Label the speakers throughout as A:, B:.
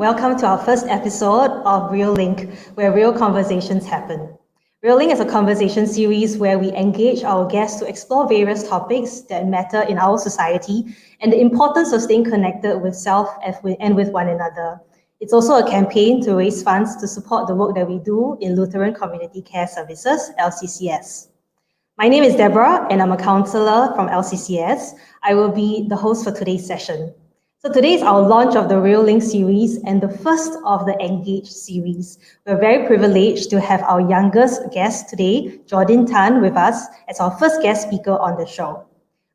A: Welcome to our first episode of REALink, where real conversations happen. REALink is a conversation series where we engage our guests to explore various topics that matter in our society and the importance of staying connected with self and with one another. It's also a campaign to raise funds to support the work that we do in Lutheran Community Care Services, LCCS. My name is Deborah, and I'm a counsellor from LCCS. I will be the host for today's session. So today is our launch of the REALink series and the first of the Engage series. We're very privileged to have our youngest guest today, Jordin Tan, with us as our first guest speaker on the show.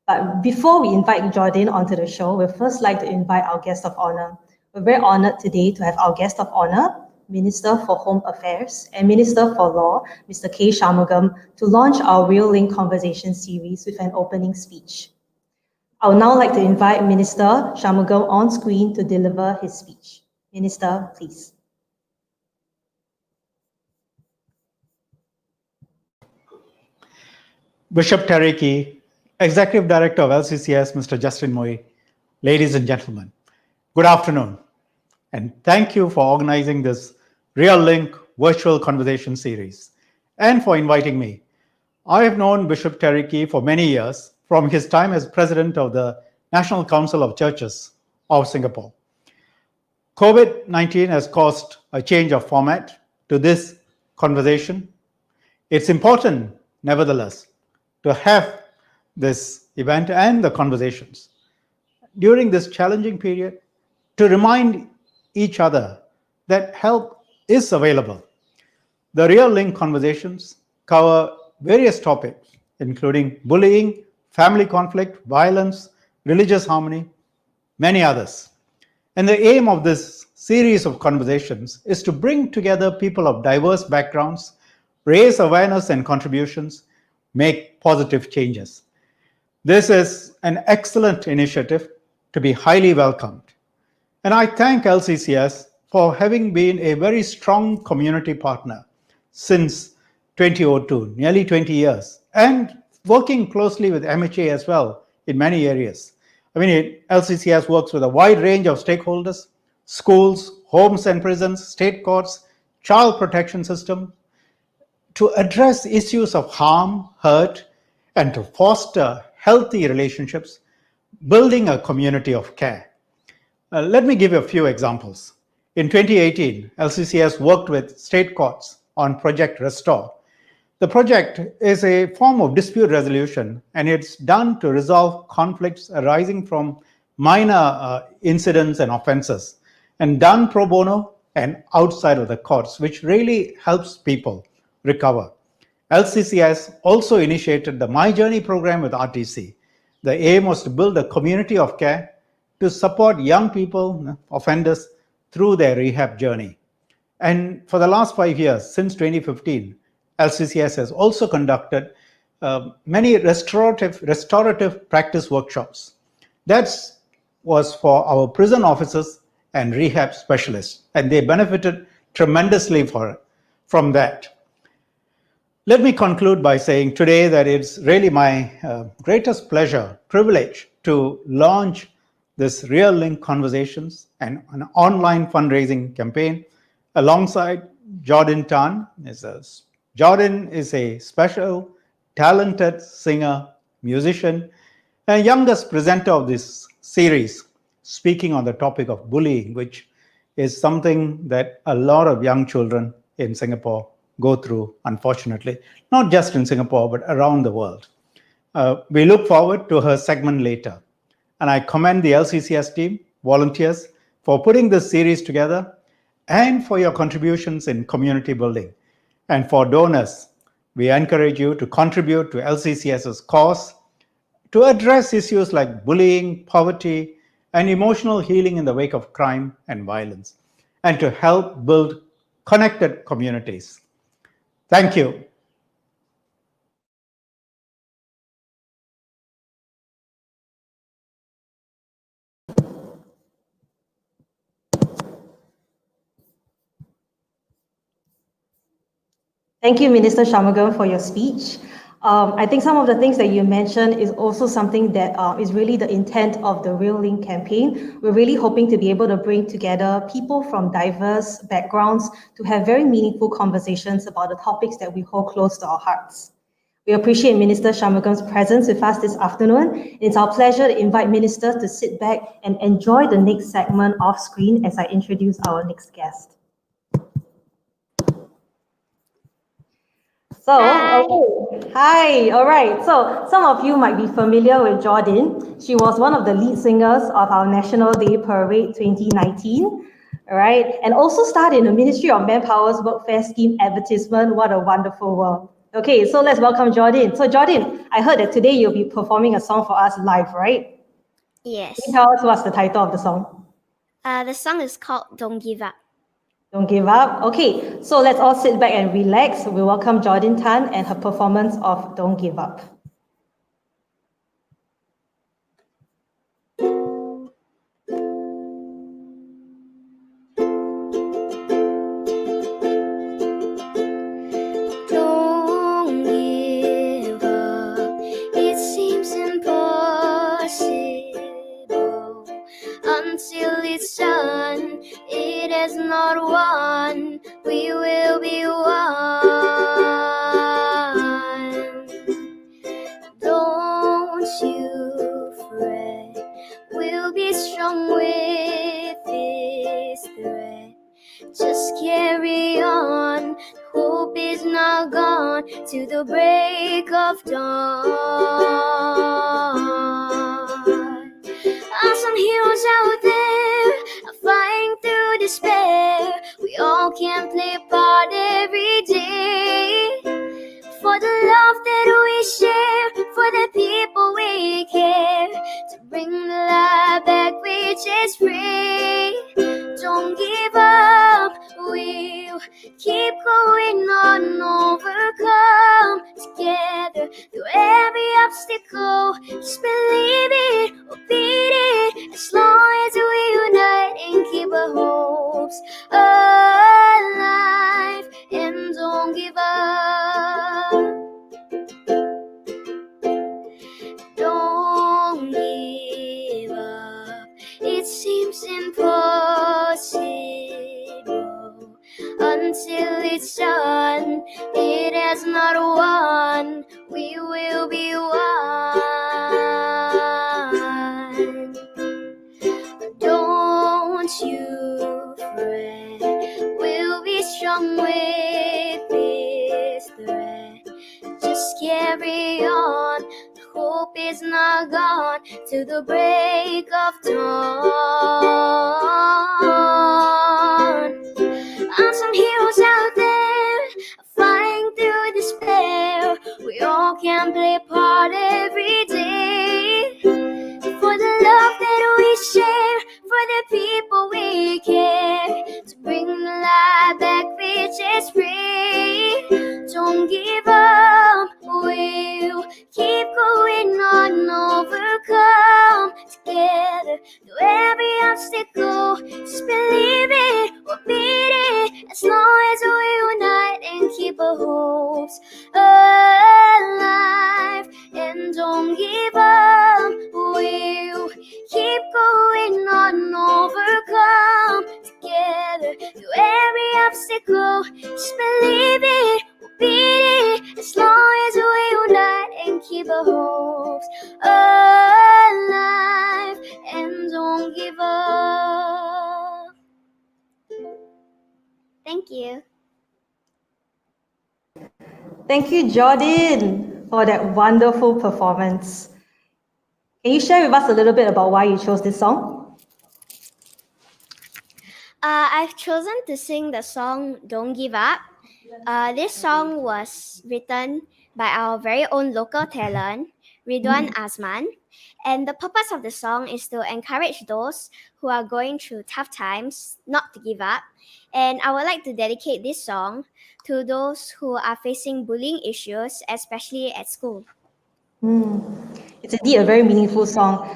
A: But before we invite Jordin onto the show, we'd first like to invite our guest of honor. We're very honored today to have our guest of honor, Minister for Home Affairs and Minister for Law, Mr. K. Shanmugam, to launch our REALink conversation series with an opening speech. I would now like to invite Minister Shanmugam on screen to deliver his speech. Minister, please.
B: Bishop Tariki, Executive Director of LCCS, Mr. Justin Moy, ladies and gentlemen, good afternoon, and thank you for organizing this REALink virtual conversation series and for inviting me. I have known Bishop Tariki for many years from his time as President of the National Council of Churches of Singapore. COVID-19 has caused a change of format to this conversation. It's important, nevertheless, to have this event and the conversations during this challenging period to remind each other that help is available. The REALink conversations cover various topics, including bullying, family conflict, violence, religious harmony, many others. And the aim of this series of conversations is to bring together people of diverse backgrounds, raise awareness and contributions, make positive changes. This is an excellent initiative to be highly welcomed. And I thank LCCS for having been a very strong community partner since 2002, nearly 20 years, and working closely with MHA as well in many areas. LCCS works with a wide range of stakeholders, schools, homes and prisons, state courts, child protection system, to address issues of harm, hurt, and to foster healthy relationships, building a community of care. Let me give you a few examples. In 2018, LCCS worked with state courts on Project Restore. The project is a form of dispute resolution, and it's done to resolve conflicts arising from minor incidents and offenses, and done pro bono and outside of the courts, which really helps people recover. LCCS also initiated the My Journey program with RTC. The aim was to build a community of care to support young people, offenders, through their rehab journey. And for the last 5 years, since 2015, LCCS has also conducted many restorative practice workshops. That was for our prison officers and rehab specialists, and they benefited tremendously from that. Let me conclude by saying today that it's really my greatest pleasure, privilege to launch this REALink Conversations and an online fundraising campaign alongside Jordin Tan. Jordin is a special, talented singer, musician, and youngest presenter of this series, speaking on the topic of bullying, which is something that a lot of young children in Singapore go through, unfortunately, not just in Singapore, but around the world. We look forward to her segment later. And I commend the LCCS team, volunteers, for putting this series together and for your contributions in community building. And for donors, we encourage you to contribute to LCCS's cause to address issues like bullying, poverty, and emotional healing in the wake of crime and violence, and to help build connected communities. Thank you.
A: Thank you, Minister Shanmugam, for your speech. I think some of the things that you mentioned is also something that is really the intent of the REALink campaign. We're really hoping to be able to bring together people from diverse backgrounds to have very meaningful conversations about the topics that we hold close to our hearts. We appreciate Minister Shanmugam's presence with us this afternoon. It's our pleasure to invite Minister to sit back and enjoy the next segment off screen as I introduce our next guest. So, okay. Hi, all right. So, some of you might be familiar with Jordin. She was one of the lead singers of our National Day Parade 2019, all right? And also starred in the Ministry of Manpower's Workfare Scheme advertisement. What a wonderful world. Okay, so let's welcome Jordin. So, Jordin, I heard that today you'll be performing a song for us live, right?
C: Yes.
A: Can you tell us what's the title of the song?
C: The song is called Don't Give Up.
A: Don't give up. Okay, so let's all sit back and relax. We welcome Jordin Tan and her performance of Don't Give Up.
C: Don't give up. It seems impossible until it's done. It has not won. We will be one. Don't you fret. We'll be strong with this thread. Just carry on. Hope is not gone to the break of dawn. Some heroes out there are fighting through despair. We all can play part every day. For the love that we share, for the people we care, to bring the light back which is free. Don't give up, we'll keep going on, overcome together through every obstacle. Just believe it or beat it, as long as we unite and keep our hopes alive. And don't give up. Don't give up. It seems impossible until it's done. It has not won. We will be one. Don't you fret. We'll be strong with this thread. Just carry on. Hope is not gone to the break of dawn. Some heroes out there are fighting through despair. We all can play part every day. For the love that we share, for the people we care, to bring the light back which is free. Don't give up, we'll keep going on, overcome together through every obstacle. Just believe it or beat it, as long as we unite and keep our hopes alive. And don't give up, we'll keep going on, overcome together through every obstacle. Just believe it or beat it, as long as we unite and keep our hopes alive. And don't give up. Thank you.
A: Thank you, Jordin, for that wonderful performance. Can you share with us a little bit about why you chose this song?
C: I've chosen to sing the song Don't Give Up. This song was written by our very own local talent, Ridwan Azman. And the purpose of the song is to encourage those who are going through tough times not to give up. And I would like to dedicate this song to those who are facing bullying issues, especially at school.
A: It's indeed a very meaningful song.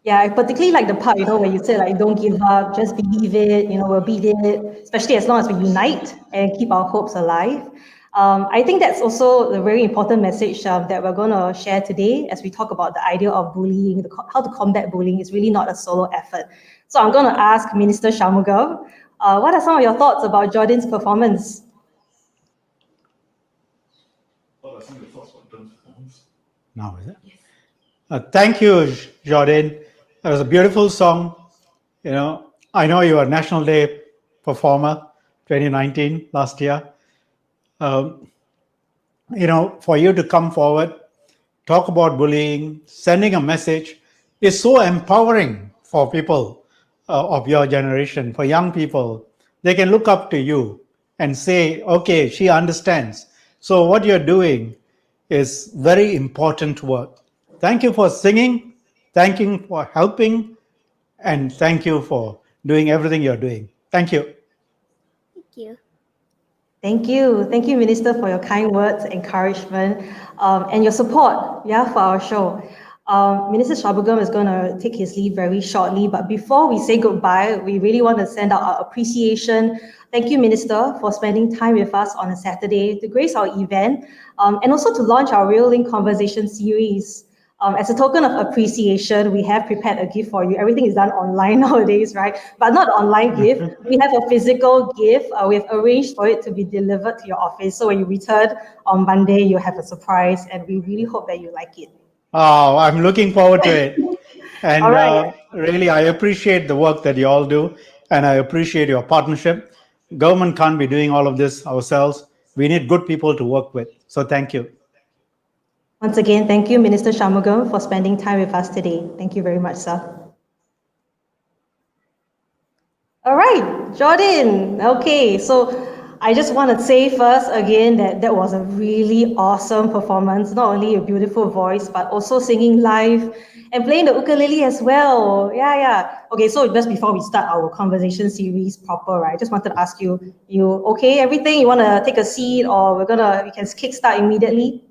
A: Yeah, I particularly like the part, where you say don't give up, just believe it, we'll beat it, especially as long as we unite and keep our hopes alive. I think that's also a very important message that we're going to share today as we talk about the idea of bullying, how to combat bullying is really not a solo effort. So I'm going to ask Minister Shanmugam, what are some of your thoughts about Jordin's performance?
B: Now, is it? Thank you, Jordin. That was a beautiful song. I know you are National Day performer, 2019, last year. For you to come forward, talk about bullying, sending a message is so empowering for people of your generation, for young people. They can look up to you and say, okay, she understands. So what you're doing is very important work. Thank you for singing, thank you for helping, and thank you for doing everything you're doing. Thank you.
C: Thank you.
A: Thank you. Thank you, Minister, for your kind words, encouragement, and your support, for our show. Minister Shanmugam is going to take his leave very shortly, but before we say goodbye, we really want to send out our appreciation. Thank you, Minister, for spending time with us on a Saturday to grace our event, and also to launch our REALink conversation series. As a token of appreciation, we have prepared a gift for you. Everything is done online nowadays, right? But not online gift. We have a physical gift. We have arranged for it to be delivered to your office. So when you return on Monday, you have a surprise, and we really hope that you like it.
B: Oh, I'm looking forward to it. And
A: All right.
B: really, I appreciate the work that you all do, and I appreciate your partnership. Government can't be doing all of this ourselves. We need good people to work with. So thank you.
A: Once again, thank you, Minister Shanmugam, for spending time with us today. Thank you very much, sir. All right, Jordin. Okay, so I just want to say first again that was a really awesome performance. Not only a beautiful voice, but also singing live and playing the ukulele as well. Yeah. Okay, so just before we start our conversation series proper, right? I just wanted to ask you okay? Everything? You want to take a seat, or we can kickstart immediately?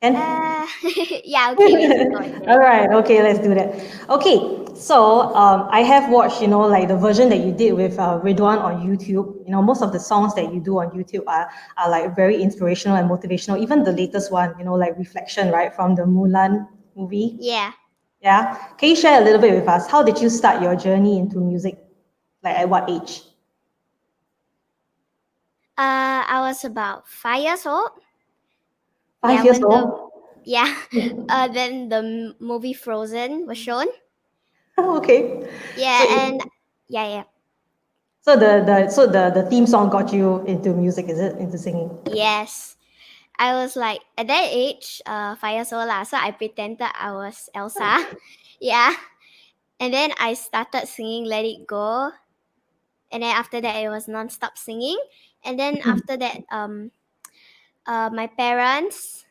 C: Yeah, okay, we can go ahead.
A: All right, okay, let's do that. Okay, so I have watched, like the version that you did with Ridwan on YouTube. Most of the songs that you do on YouTube are like very inspirational and motivational. Even the latest one, like Reflection, right, from the Mulan movie.
C: Yeah.
A: Yeah. Can you share a little bit with us? How did you start your journey into music? Like at what age?
C: I was about 5 years old.
A: 5 years old?
C: Then the movie Frozen was shown.
A: Okay.
C: Yeah,
A: So-
C: and yeah.
A: So the theme song got you into music, is it? Into singing?
C: Yes. I was like at that age, 5 years old lah. So I pretended I was Elsa. Yeah. And then I started singing Let It Go. And then after that it was non-stop singing. And then after that, my parents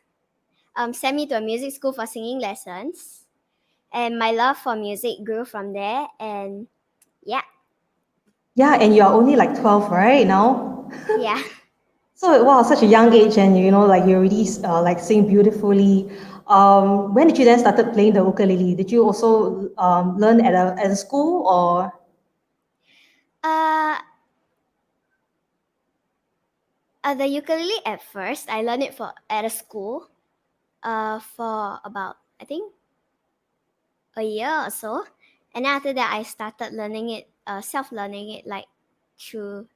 C: sent me to a music school for singing lessons. And my love for music grew from there. And yeah.
A: Yeah, and you're only like 12, right, now?
C: Yeah.
A: So, wow, such a young age, and like you already like sing beautifully. When did you then started playing the ukulele? Did you also learn at a school, or?
C: The ukulele at first, I learned it at a school for about, I think, a year or so. And after that, I started learning it, self-learning it, like through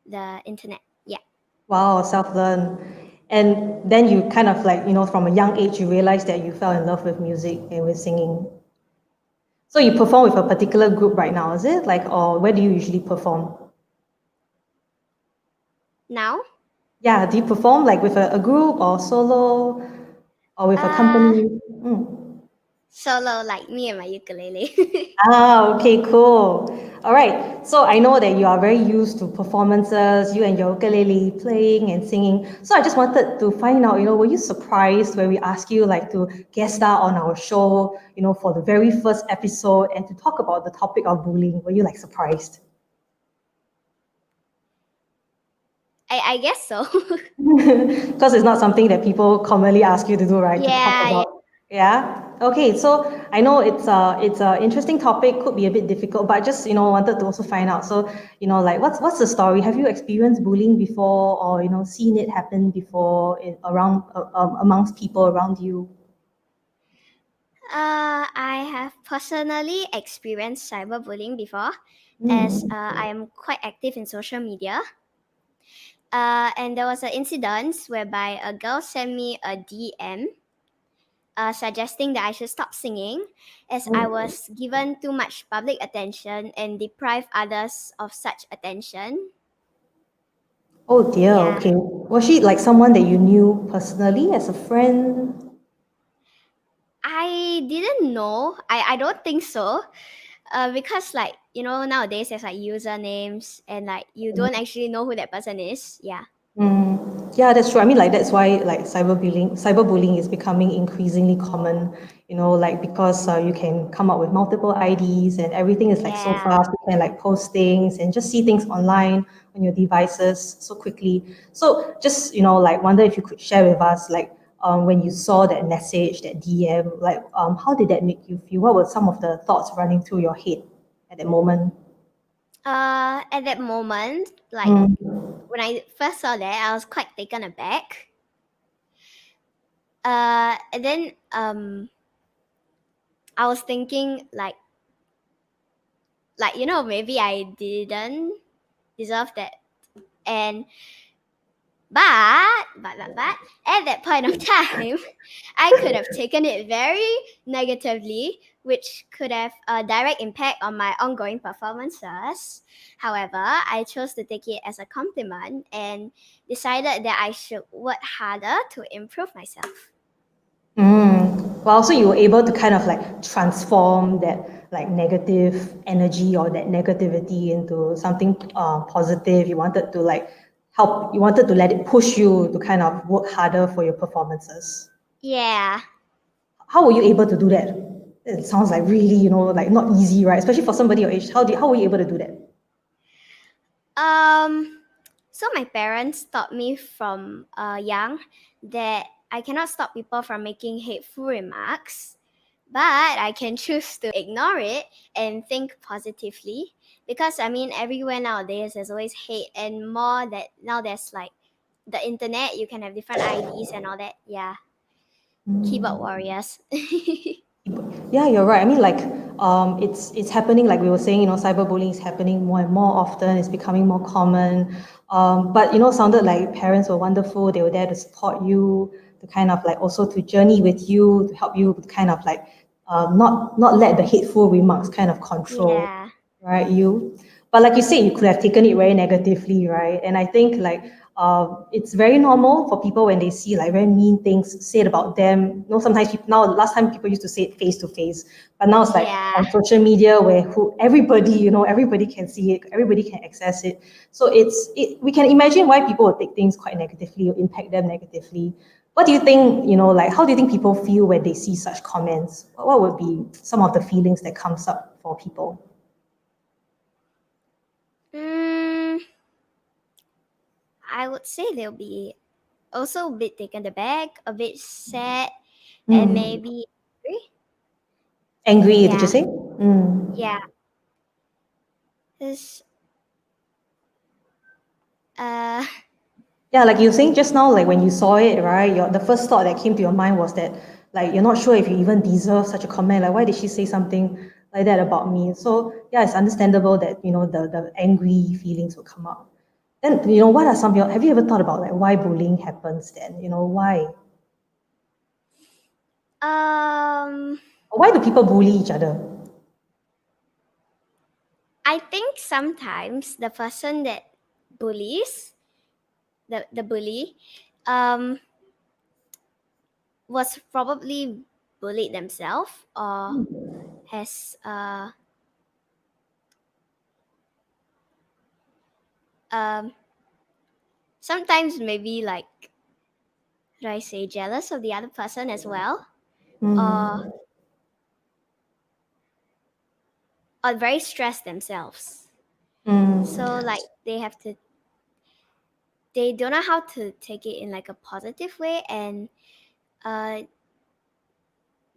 C: the internet. Yeah.
A: Wow, self-learn. And then you kind of like, from a young age, you realized that you fell in love with music and with singing. So you perform with a particular group right now, is it? Like, or where do you usually perform?
C: Now?
A: Yeah, do you perform like with a group or solo or with a company?
C: Solo, like me and my ukulele.
A: Okay, cool. All right. So I know that you are very used to performances, you and your ukulele playing and singing. So I just wanted to find out, were you surprised when we asked you like to guest star on our show, for the very first episode and to talk about the topic of bullying? Were you like surprised?
C: I guess so.
A: Because it's not something that people commonly ask you to do, right? To talk about. Yeah. Okay. So I know it's a interesting topic, could be a bit difficult, but just wanted to also find out. So like what's the story? Have you experienced bullying before, or seen it happen before around amongst people around you?
C: I have personally experienced cyberbullying before, as
A: Mm.
C: I am quite active in social media. And there was an incident whereby a girl sent me a DM suggesting that I should stop singing as I
A: Oh,
C: was given too much public attention and deprived others of such attention.
A: oh dear.
C: Yeah,
A: Okay. Was she like someone that you knew personally as a friend?
C: I didn't know. I don't think so. Because like nowadays there's like usernames and like you don't actually know who that person is. Yeah.
A: Yeah, that's true. I mean, like that's why like cyberbullying is becoming increasingly common. Like because you can come up with multiple IDs and everything is like so
C: Yeah.
A: fast. You can like post things and just see things online on your devices so quickly. So just like wonder if you could share with us like when you saw that message, that DM, like how did that make you feel? What were some of the thoughts running through your head at that moment?
C: At that moment, like
A: Mm.
C: when I first saw that, I was quite taken aback. And then I was thinking like maybe I didn't deserve that. And but at that point of time, I could have taken it very negatively, which could have a direct impact on my ongoing performances. However, I chose to take it as a compliment and decided that I should work harder to improve myself.
A: Well, so you were able to kind of like transform that like negative energy or that negativity into something positive. You wanted to like help, you wanted to let it push you to kind of work harder for your performances.
C: Yeah.
A: How were you able to do that? It sounds like really, like not easy, right? Especially for somebody your age. How were you able to do that?
C: So my parents taught me from young that I cannot stop people from making hateful remarks, but I can choose to ignore it and think positively. Because I mean, everywhere nowadays there's always hate, and more that now there's like the internet, you can have different IDs and all that. Yeah, keyboard warriors.
A: Yeah, you're right. I mean, like, it's happening. Like we were saying, cyberbullying is happening more and more often. It's becoming more common. But sounded like parents were wonderful. They were there to support you, to kind of like also to journey with you, to help you to kind of like not let the hateful remarks kind of control,
C: Yeah,
A: right? You. But like you say, you could have taken it very negatively, right? And I think like it's very normal for people when they see like very mean things said about them. Sometimes people, now last time people used to say it face to face, but now it's like
C: yeah,
A: on social media where everybody, everybody can see it, everybody can access it. So we can imagine why people would take things quite negatively or impact them negatively. What do you think, like how do you think people feel when they see such comments? What would be some of the feelings that comes up for people?
C: mm, I would say they'll be also a bit taken aback, a bit sad, and
A: Mm.
C: maybe angry.
A: Angry, did you
C: Yeah,
A: say? Mm.
C: yeah. 'Cause, uh,
A: Yeah, like you were saying just now, like when you saw it, right? The first thought that came to your mind was that, like, you're not sure if you even deserve such a comment. Like, why did she say something like that about me? So, yeah, it's understandable that, the angry feelings will come up. Then, what are some of your, have you ever thought about like why bullying happens then? Why?
C: um,
A: Why do people bully each other?
C: I think sometimes the person that bullies the bully, um, was probably bullied themselves or has um sometimes maybe like should I say jealous of the other person as well, or
A: Mm.
C: very stressed themselves.
A: Mm.
C: So like they don't know how to take it in like a positive way, and uh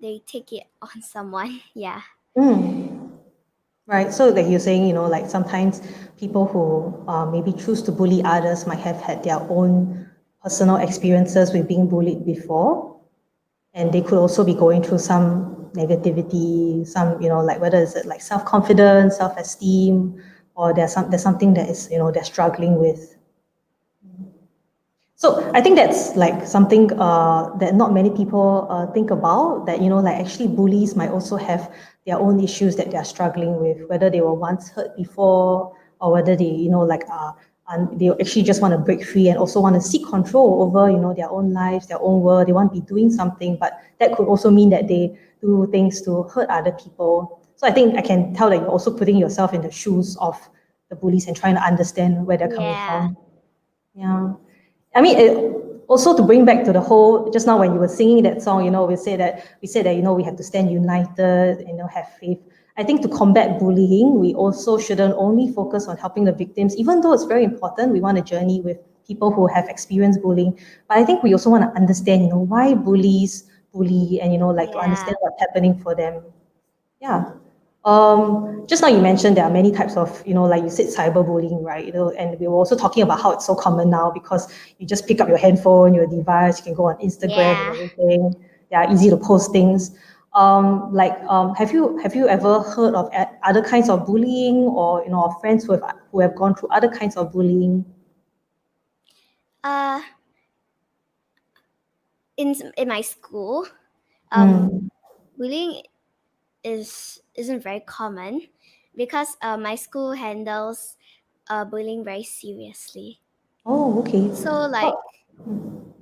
C: they take it on someone. Yeah.
A: Right. So like you're saying, you know, like sometimes people who maybe choose to bully others might have had their own personal experiences with being bullied before. And they could also be going through some negativity, some, you know, like whether it's like self-confidence, self-esteem, or there's something that is, you know, they're struggling with. So I think that's like something that not many people think about, that, you know, like actually bullies might also have their own issues that they're struggling with, whether they were once hurt before, or whether they, you know, like and they actually just want to break free and also want to seek control over, you know, their own lives, their own world. They want to be doing something, but that could also mean that they do things to hurt other people. So I think I can tell that you're also putting yourself in the shoes of the bullies and trying to understand where they're coming
C: Yeah.
A: from. Yeah. I mean, also to bring back to the whole, just now when you were singing that song, you know, we said that, you know, we have to stand united, you know, have faith. I think to combat bullying, we also shouldn't only focus on helping the victims, even though it's very important. We want to journey with people who have experienced bullying, but I think we also want to understand, you know, why bullies bully, and, you know, like to understand what's happening for them. Yeah. Just now you mentioned there are many types of, you know, like you said, cyberbullying, right? You know, and we were also talking about how it's so common now because you just pick up your handphone, your device, you can go on Instagram and
C: Yeah.
A: everything. They are easy to post things. Have you ever heard of other kinds of bullying, or, you know, of friends who have gone through other kinds of bullying?
C: Uh, in my school, bullying isn't very common because my school handles bullying very seriously.
A: Oh, okay.
C: So like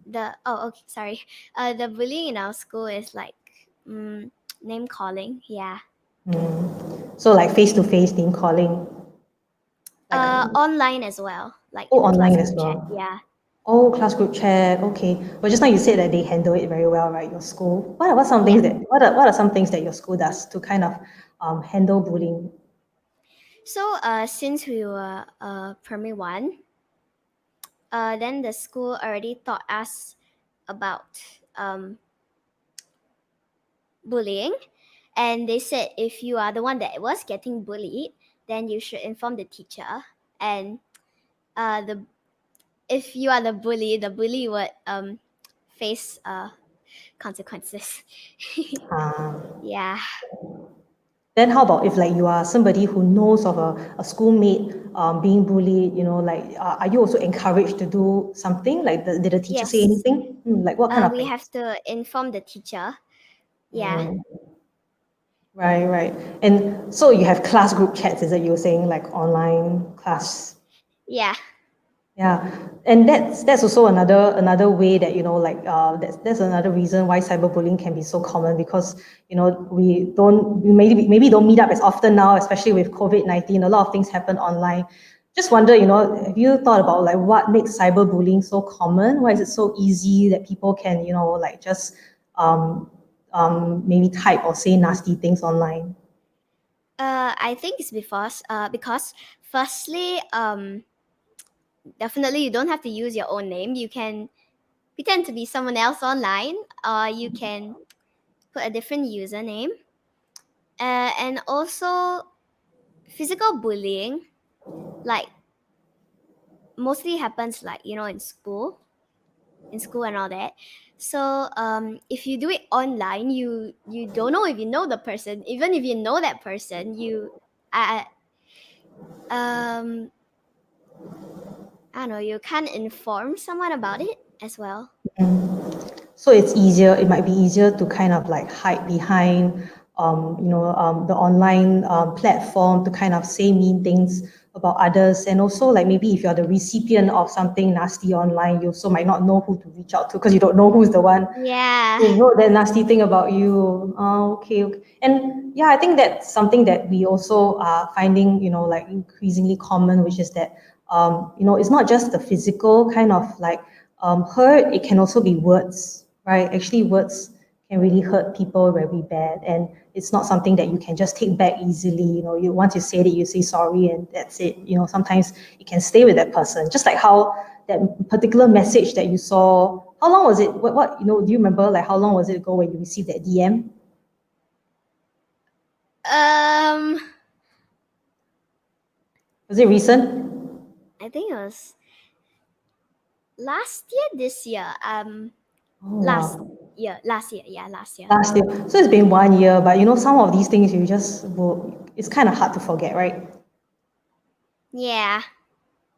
A: Oh,
C: the bullying in our school is like name calling. Yeah.
A: so like face-to-face name calling, like
C: Online as well, like
A: oh,
C: in the class
A: online as
C: group chat.
A: well.
C: Yeah.
A: Oh, class group chat. Okay. But just now you said that they handle it very well, right? Your school.
C: Yeah.
A: What are some things that your school does to kind of handle bullying?
C: So since we were primary one, then the school already taught us about bullying, and they said if you are the one that was getting bullied, then you should inform the teacher, and the if you are the bully would face consequences. Yeah.
A: Then how about if like you are somebody who knows of a schoolmate being bullied, you know, like are you also encouraged to do something? Like did the teacher say
C: Yes.
A: anything? Like what kind of
C: We
A: thing?
C: have to inform the teacher. Yeah.
A: Right, right. And so you have class group chats, is that you were saying, like online class?
C: Yeah.
A: Yeah, and that's also another way that, you know, like that's another reason why cyberbullying can be so common, because, you know, we maybe don't meet up as often now, especially with COVID-19. A lot of things happen online. Just wonder, you know, have you thought about like what makes cyberbullying so common? Why is it so easy that people can, you know, like just maybe type or say nasty things online?
C: I think it's because firstly, definitely you don't have to use your own name. You can pretend to be someone else online, or you can put a different username. And also, physical bullying, like mostly happens like in school and all that. So if you do it online, you don't know if you know the person. Even if you know that person, uh, um I don't know, you can't inform someone about it as well.
A: So it's easier, it might be easier to kind of like hide behind, the online platform to kind of say mean things about others. And also like maybe if you're the recipient of something nasty online, you also might not know who to reach out to because you don't know who's the one
C: Yeah.
A: who wrote that nasty thing about you. Oh, okay, okay. And yeah, I think that's something that we also are finding, you know, like increasingly common, which is that, it's not just the physical kind of like hurt, it can also be words, right? Actually, words can really hurt people very bad. And it's not something that you can just take back easily. You know, once you said it, you say sorry and that's it. You know, sometimes it can stay with that person. Just like how that particular message that you saw, how long was it? Do you remember like how long was it ago when you received that DM?
C: Um,
A: Was it recent?
C: I think it was last year, this year.
A: Oh,
C: Last
A: wow.
C: year, last year. Yeah, last year.
A: Last year. So it's been 1 year, but some of these things you just will, it's kind of hard to forget, right?
C: Yeah.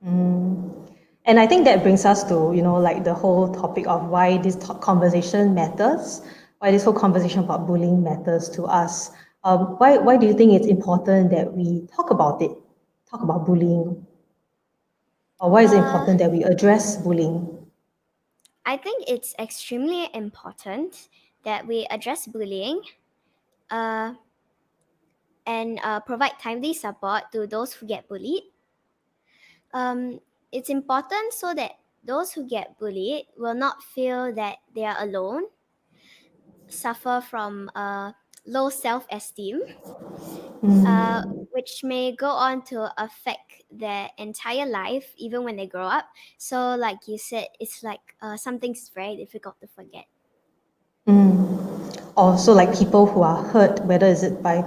A: And I think that brings us to, like the whole topic of why this conversation matters, why this whole conversation about bullying matters to us. Why do you think it's important that we talk about it, talk about bullying? Or why is it important that we address bullying?
C: I think it's extremely important that we address bullying and provide timely support to those who get bullied. It's important so that those who get bullied will not feel that they are alone, suffer from low self-esteem, which may go on to affect their entire life even when they grow up. So like you said, it's like something's very difficult to forget.
A: Also, like people who are hurt, whether is it by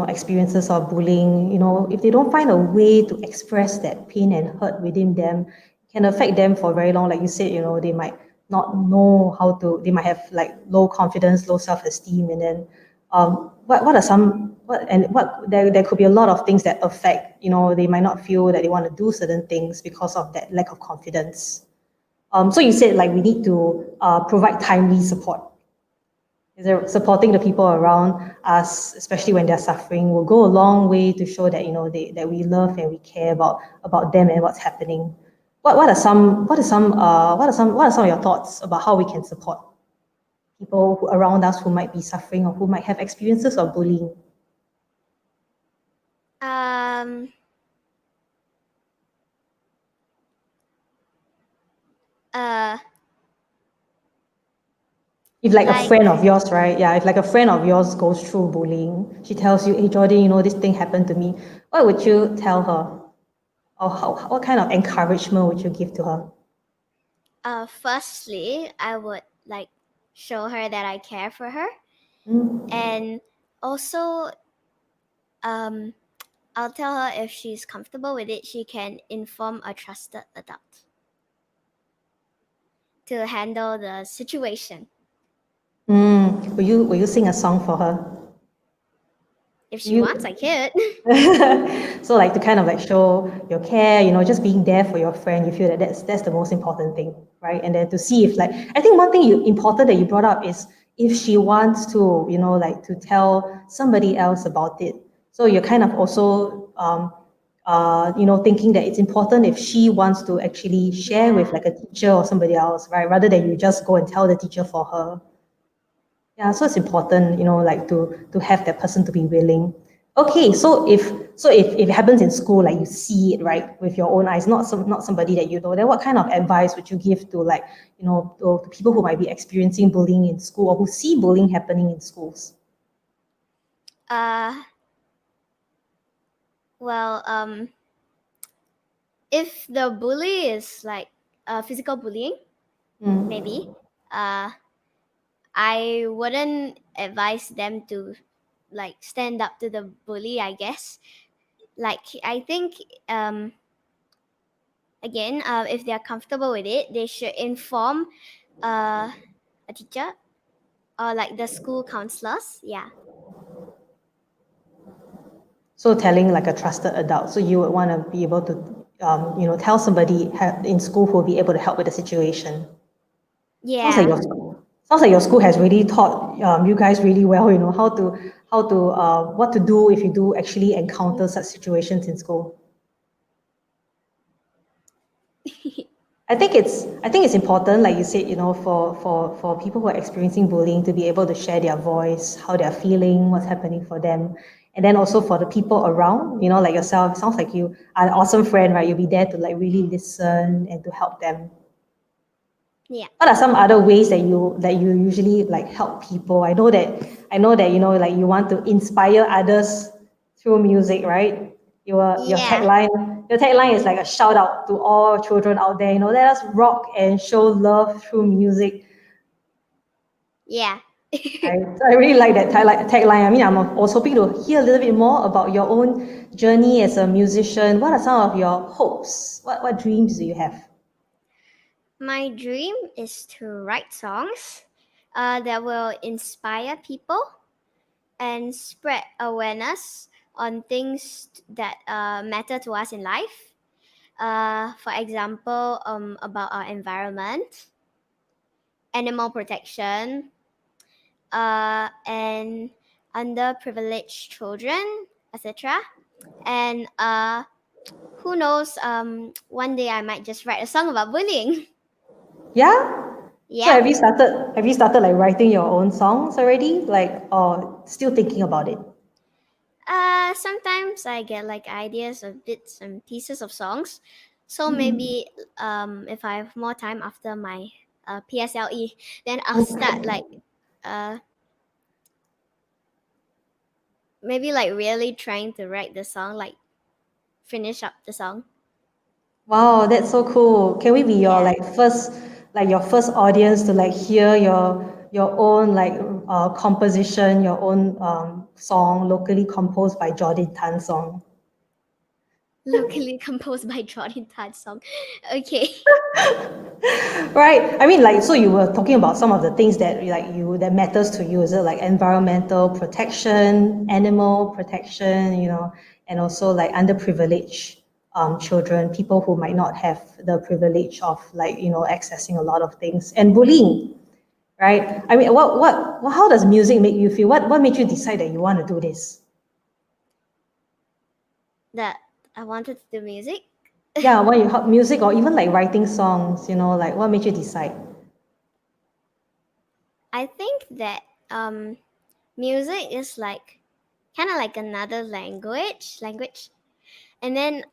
A: experiences of bullying, if they don't find a way to express that pain and hurt within them, can affect them for very long. Like you said, they might not know how to. They might have like low confidence, low self-esteem, and then what are some what there could be a lot of things that affect. They might not feel that they want to do certain things because of that lack of confidence. So you said like we need to provide timely support. Is there supporting the people around us, especially when they're suffering, will go a long way to show that that we love and we care about them and what's happening. What are some of your thoughts about how we can support people around us who might be suffering or who might have experiences of bullying? If like a friend of yours, right? Yeah, if like a friend of yours goes through bullying, she tells you, "Hey, Jordin, this thing happened to me." What would you tell her? Or what kind of encouragement would you give to her?
C: Firstly, I would like show her that I care for her, and also I'll tell her if she's comfortable with it, she can inform a trusted adult to handle the situation.
A: Will you sing a song for her?
C: If she wants, I could.
A: So like to kind of like show your care, just being there for your friend. You feel that that's the most important thing, right? And then to see if like I think one thing important that you brought up is if she wants to, like to tell somebody else about it. So you're kind of also thinking that it's important if she wants to actually share with like a teacher or somebody else, right? Rather than you just go and tell the teacher for her. Yeah, so it's important, like to have that person to be willing. Okay, so if it happens in school, like you see it right with your own eyes, not somebody that you know, then what kind of advice would you give to like to people who might be experiencing bullying in school or who see bullying happening in schools?
C: Well, if the bully is like physical bullying, maybe I wouldn't advise them to like stand up to the bully, I guess. Like I think again, if they're comfortable with it, they should inform a teacher or like the school counselors. Yeah.
A: So telling like a trusted adult. So you would want to be able to tell somebody in school who will be able to help with the situation.
C: Yeah.
A: Sounds like your school has really taught you guys really well, how to what to do if you do actually encounter such situations in school. I think it's important, like you said, for people who are experiencing bullying to be able to share their voice, how they're feeling, what's happening for them. And then also for the people around, like yourself, it sounds like you are an awesome friend, right? You'll be there to like really listen and to help them.
C: Yeah.
A: What are some other ways that you usually like help people? I know that like you want to inspire others through music, right? Your tagline is like a shout out to all children out there. Let us rock and show love through music.
C: Yeah.
A: I really like that tagline. I mean, I was hoping to hear a little bit more about your own journey as a musician. What are some of your hopes? What dreams do you have?
C: My dream is to write songs that will inspire people and spread awareness on things that matter to us in life. For example, about our environment, animal protection, and underprivileged children, etc. And who knows, one day I might just write a song about bullying.
A: Yeah? So
C: Yeah.
A: have you started like writing your own songs already? Like, or still thinking about it?
C: Sometimes I get like ideas of bits and pieces of songs. So maybe if I have more time after my PSLE, then I'll start like uh, maybe like really trying to write the song, like finish up the song.
A: Wow, that's so cool. Can we be your
C: Yeah.
A: your first audience to like hear your own like composition, your own song locally composed by Jordin Tan song?
C: Locally composed by Jordin Tan song. Okay.
A: Right. I mean, like, so you were talking about some of the things that that matters to you. Is it like environmental protection, animal protection, and also like underprivileged children, people who might not have the privilege of like accessing a lot of things, and bullying, right? I mean, how does music make you feel? What made you decide that you want to do this?
C: That I wanted to do music.
A: Yeah, when you help music or even like writing songs, like what made you decide?
C: I think that music is like kind of like another language, and then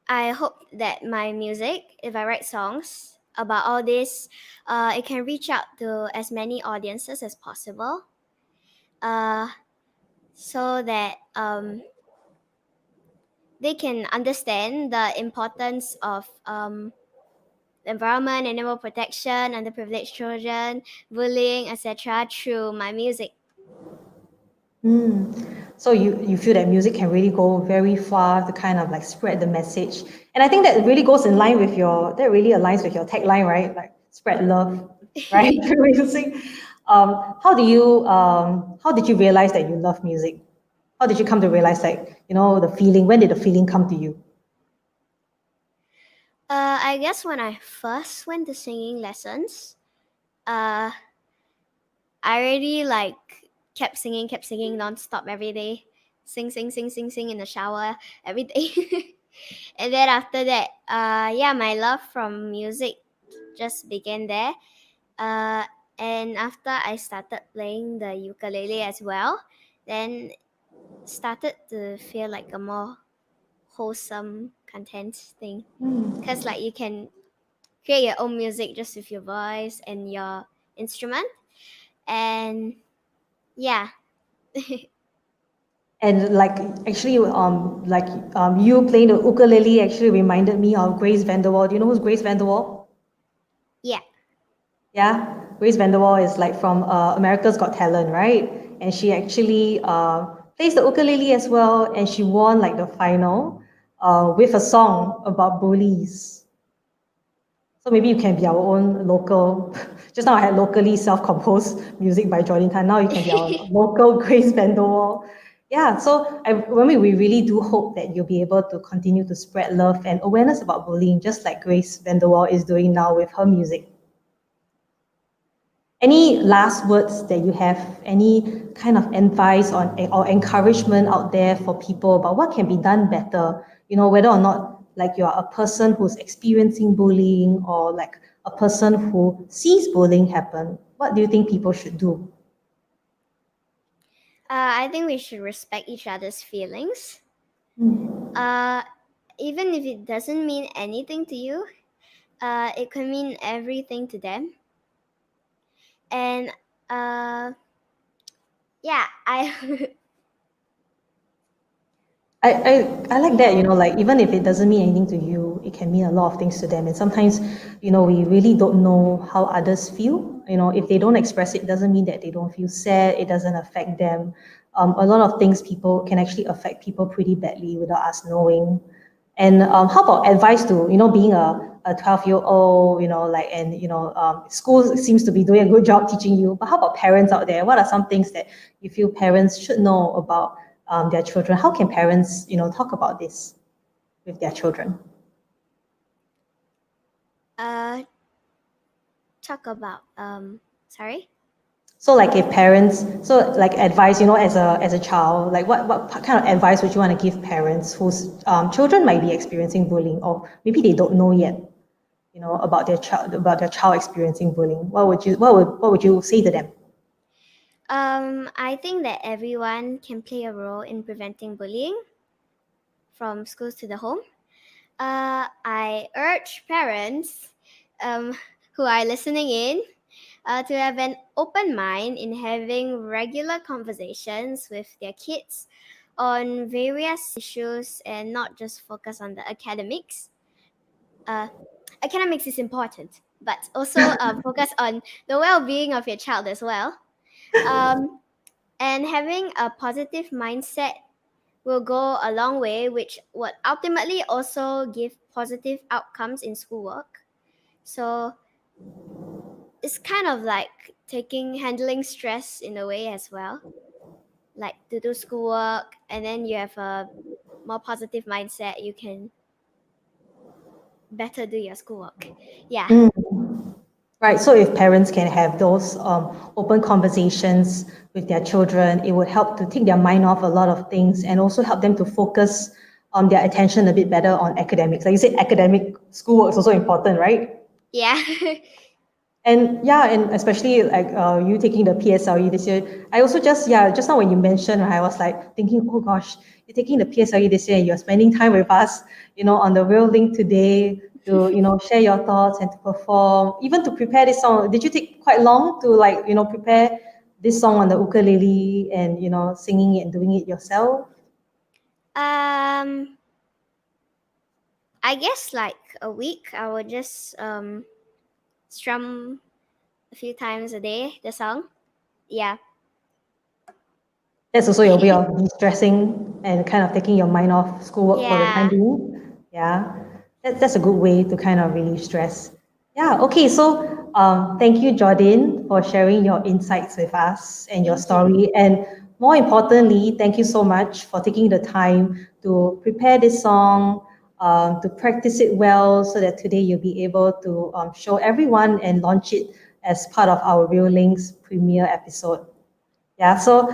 C: I hope that my music, if I write songs about all this, it can reach out to as many audiences as possible, uh, so that they can understand the importance of environment, animal protection, underprivileged children, bullying, etc. through my music.
A: Mm. So you feel that music can really go very far to kind of like spread the message. And I think that really goes in line with that really aligns with your tagline, right? Like spread love, right? Through music. How did you realize that you love music? How did you come to realize like, the feeling, when did the feeling come to you?
C: I guess when I first went to singing lessons, uh, I already like kept singing nonstop every day, sing in the shower every day, and then after that, yeah, my love from music just began there. Uh, and after I started playing the ukulele as well, then started to feel like a more wholesome content thing,
A: Mm.
C: because like you can create your own music just with your voice and your instrument, and yeah.
A: And like actually, you playing the ukulele actually reminded me of Grace Vanderwall. Do you know who's Grace Vanderwall?
C: Yeah.
A: Yeah, Grace Vanderwall is like from America's Got Talent, right? And she actually plays the ukulele as well, and she won like the final with a song about bullies. So maybe you can be our own local. Just now I had locally self-composed music by Jordin Tan. Now you can be our local Grace Vanderwall. Yeah, so we really do hope that you'll be able to continue to spread love and awareness about bullying, just like Grace Vanderwall is doing now with her music. Any last words that you have, any kind of advice or encouragement out there for people about what can be done better, whether or not like you are a person who's experiencing bullying or like a person who sees bullying happen, what do you think people should do?
C: I think we should respect each other's feelings.
A: Mm.
C: Uh, Even if it doesn't mean anything to you, it can mean everything to them. And yeah, I
A: I like that, like even if it doesn't mean anything to you, it can mean a lot of things to them. And sometimes, we really don't know how others feel. If they don't express it, it doesn't mean that they don't feel sad. It doesn't affect them. A lot of things people can actually affect people pretty badly without us knowing. And how about advice to, being a 12-year-old, school seems to be doing a good job teaching you, but how about parents out there? What are some things that you feel parents should know about their children? How can parents, talk about this with their children?
C: Talk about sorry.
A: So like if parents, so like advice, as a child, like what kind of advice would you want to give parents whose children might be experiencing bullying, or maybe they don't know yet, about their child experiencing bullying? What would you say to them?
C: I think that everyone can play a role in preventing bullying from schools to the home. I urge parents who are listening in to have an open mind in having regular conversations with their kids on various issues and not just focus on the academics. Academics is important, but also focus on the well-being of your child as well. And having a positive mindset will go a long way, which would ultimately also give positive outcomes in schoolwork. So it's kind of like handling stress in a way as well, like to do schoolwork, and then you have a more positive mindset, you can better do your schoolwork. Yeah.
A: Right. So if parents can have those open conversations with their children, it would help to take their mind off a lot of things and also help them to focus their attention a bit better on academics. Like you said, academic schoolwork is also important, right?
C: Yeah.
A: And yeah, and especially like you taking the PSLE this year, I also just now when you mentioned, I was like thinking, oh gosh, you're taking the PSLE this year and you're spending time with us, on the REALink today to, share your thoughts and to perform, even to prepare this song. Did you take quite long to like, prepare this song on the ukulele and, singing it and doing it yourself?
C: I guess like a week. I would just strum a few times a day the song. Yeah.
A: That's also your way of de-stressing and kind of taking your mind off schoolwork for the time
C: Yeah.
A: being. Yeah, that's a good way to kind of relieve stress. Yeah, okay, so thank you, Jordin, for sharing your insights with us and your
C: Thank you.
A: story. And more importantly, thank you so much for taking the time to prepare this song, to practice it well so that today you'll be able to show everyone and launch it as part of our REALlink's premiere episode. Yeah, so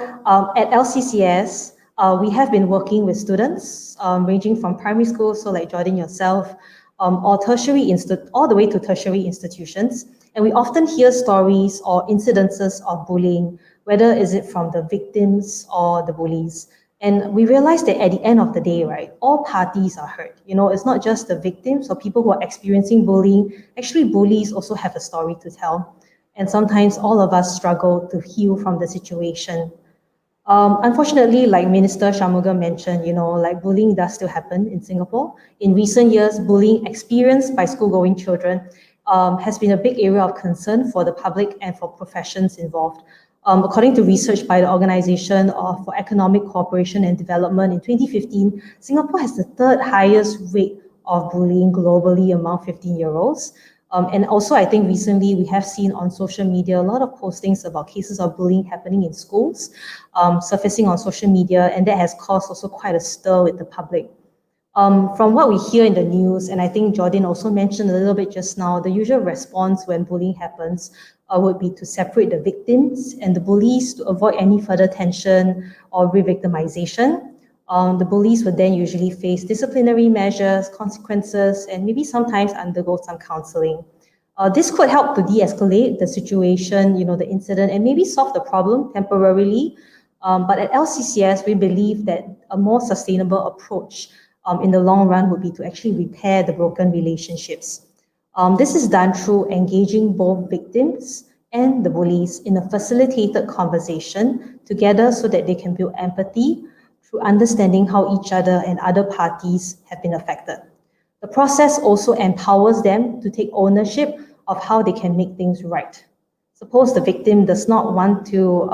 A: at LCCS, we have been working with students ranging from primary school, so like Jordin yourself, or all the way to tertiary institutions. And we often hear stories or incidences of bullying, whether is it from the victims or the bullies. And we realize that at the end of the day, right, all parties are hurt. It's not just the victims or people who are experiencing bullying. Actually, bullies also have a story to tell. And sometimes all of us struggle to heal from the situation. Unfortunately, like Minister Shanmugam mentioned, like bullying does still happen in Singapore. In recent years, bullying experienced by school-going children has been a big area of concern for the public and for professions involved. According to research by the Organization for Economic Cooperation and Development in 2015, Singapore has the third highest rate of bullying globally among 15-year-olds. And also, I think recently we have seen on social media a lot of postings about cases of bullying happening in schools, surfacing on social media, and that has caused also quite a stir with the public. From what we hear in the news, and I think Jordin also mentioned a little bit just now, the usual response when bullying happens would be to separate the victims and the bullies to avoid any further tension or re-victimization. The bullies would then usually face disciplinary measures, consequences, and maybe sometimes undergo some counseling. This could help to de-escalate the situation, the incident, and maybe solve the problem temporarily. But at LCCS, we believe that a more sustainable approach in the long run would be to actually repair the broken relationships. This is done through engaging both victims and the bullies in a facilitated conversation together so that they can build empathy, through understanding how each other and other parties have been affected. The process also empowers them to take ownership of how they can make things right. Suppose the victim does not want to,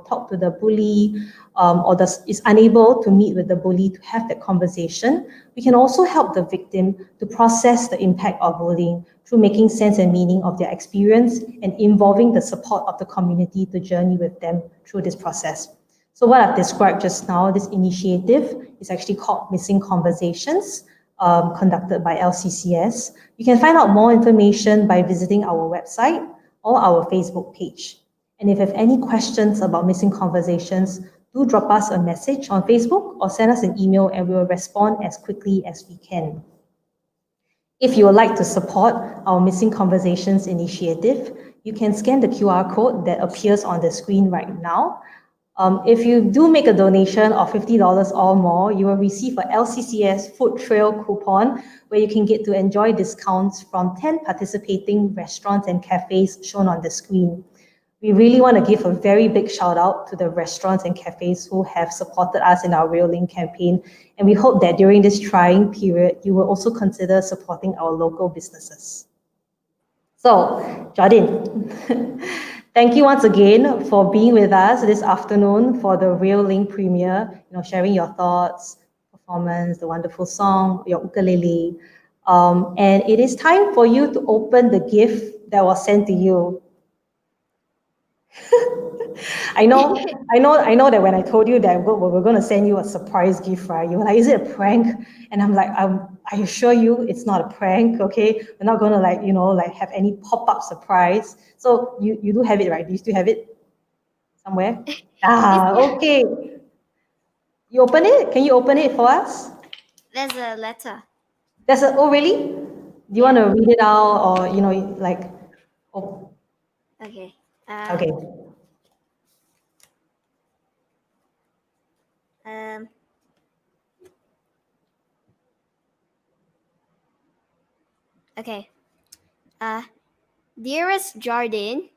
A: talk to the bully, or is unable to meet with the bully to have that conversation. We can also help the victim to process the impact of bullying through making sense and meaning of their experience and involving the support of the community to journey with them through this process. So what I've described just now, this initiative is actually called Missing Conversations, conducted by LCCS. You can find out more information by visiting our website or our Facebook page. And if you have any questions about Missing Conversations, do drop us a message on Facebook or send us an email and we will respond as quickly as we can. If you would like to support our Missing Conversations initiative, you can scan the QR code that appears on the screen right now. If you do make a donation of $50 or more, you will receive a LCCS Food Trail coupon where you can get to enjoy discounts from 10 participating restaurants and cafes shown on the screen. We really want to give a very big shout out to the restaurants and cafes who have supported us in our REALink campaign. And we hope that during this trying period, you will also consider supporting our local businesses. So, Jordin, thank you once again for being with us this afternoon for the REALink premiere, sharing your thoughts, performance, the wonderful song, your ukulele. And it is time for you to open the gift that was sent to you. I know that when I told you that we're going to send you a surprise gift, right? You were like, is it a prank? And I'm like, I assure you it's not a prank, okay? We're not going to have any pop-up surprise. So you do have it, right? Do you still have it somewhere? Okay. You open it? Can you open it for us?
C: There's a letter.
A: Oh, really? Do you want to read it out or, oh.
C: Okay.
A: Okay.
C: Okay. Dearest Jordin,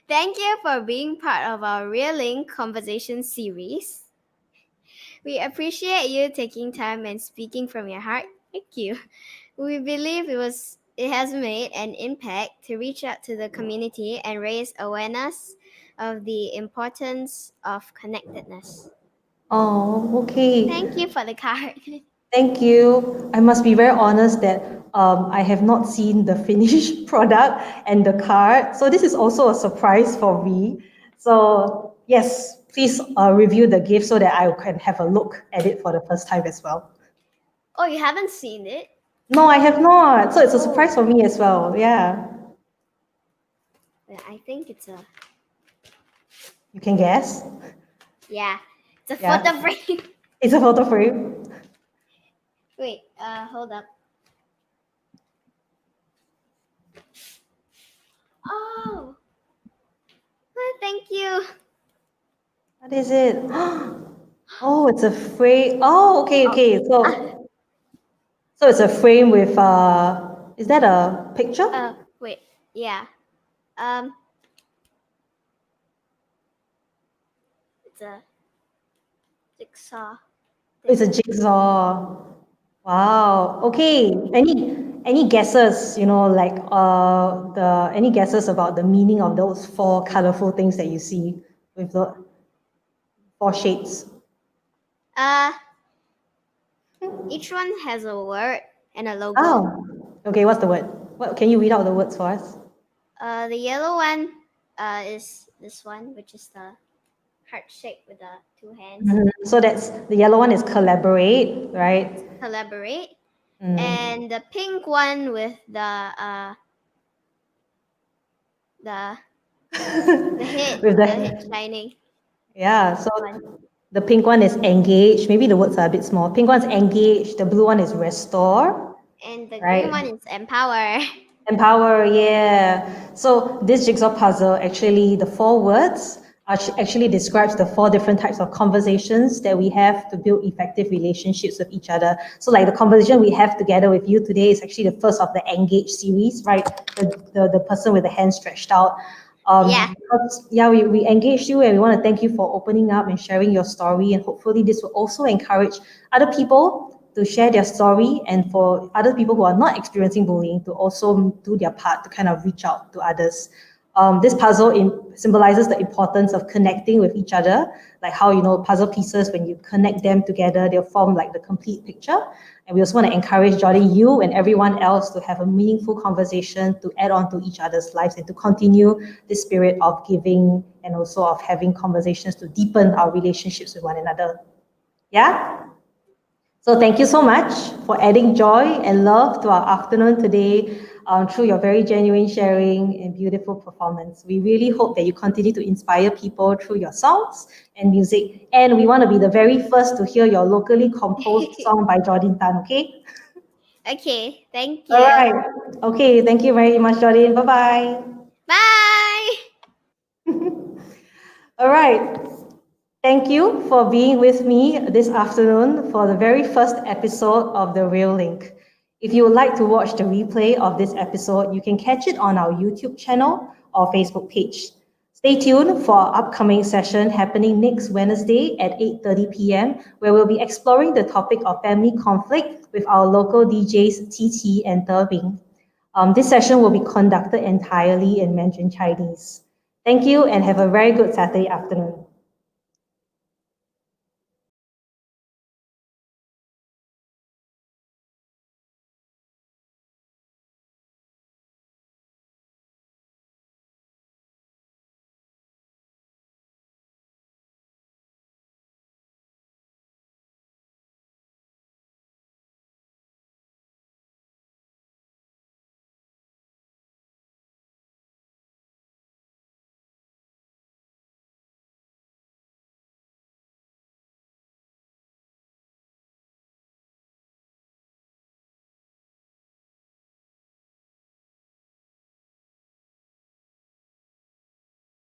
C: thank you for being part of our REALink conversation series. We appreciate you taking time and speaking from your heart. Thank you. We believe it has made an impact to reach out to the community and raise awareness of the importance of connectedness.
A: Oh, okay.
C: Thank you for the card.
A: Thank you. I must be very honest that I have not seen the finished product and the card. So this is also a surprise for me. So yes, please review the gift so that I can have a look at it for the first time as well.
C: Oh, you haven't seen it?
A: No, I have not. So it's a surprise for me as well. Yeah.
C: I think it's a...
A: You can guess?
C: Yeah. It's a photo frame.
A: It's a photo frame.
C: Wait, hold up. Oh, thank you.
A: What is it? Oh, it's a frame. Oh, okay. So it's a frame with, is that a picture?
C: Wait, yeah. It's a jigsaw.
A: It's a jigsaw. Wow. Okay. Any guesses? Any guesses about the meaning of those 4 colorful things that you see with the 4 shades?
C: Each one has a word and a logo.
A: Oh. Okay. What's the word? What can you read out the words for us?
C: The yellow one is this one, which is the heart shape with the 2 hands.
A: So that's the yellow one is collaborate, right?
C: Collaborate. And the pink one with the head,
A: with
C: the head shining.
A: Yeah. So the pink one is engage. Maybe the words are a bit small. Pink one's engage. The blue one is restore.
C: And the green one is empower.
A: Empower, yeah. So this jigsaw puzzle, actually, the 4 words actually describes the 4 different types of conversations that we have to build effective relationships with each other. So like the conversation we have together with you today is actually the first of the engage series, right? The person with the hand stretched out.
C: Yeah.
A: We engaged you and we want to thank you for opening up and sharing your story. And hopefully this will also encourage other people to share their story, and for other people who are not experiencing bullying to also do their part to kind of reach out to others. This puzzle symbolizes the importance of connecting with each other, like how, puzzle pieces, when you connect them together, they'll form like the complete picture. And we also want to encourage, Jordin, you and everyone else to have a meaningful conversation, to add on to each other's lives, and to continue this spirit of giving and also of having conversations to deepen our relationships with one another. Yeah? So thank you so much for adding joy and love to our afternoon today through your very genuine sharing and beautiful performance. We really hope that you continue to inspire people through your songs and music. And we want to be the very first to hear your locally composed song by Jordin Tan, okay?
C: Okay, thank you.
A: All right. Okay, thank you very much, Jordin. Bye-bye.
C: Bye.
A: All right. Thank you for being with me this afternoon for the very first episode of the REALink. If you would like to watch the replay of this episode, you can catch it on our YouTube channel or Facebook page. Stay tuned for our upcoming session happening next Wednesday at 8:30 p.m., where we'll be exploring the topic of family conflict with our local DJs TT and Bing. This session will be conducted entirely in Mandarin Chinese. Thank you and have a very good Saturday afternoon.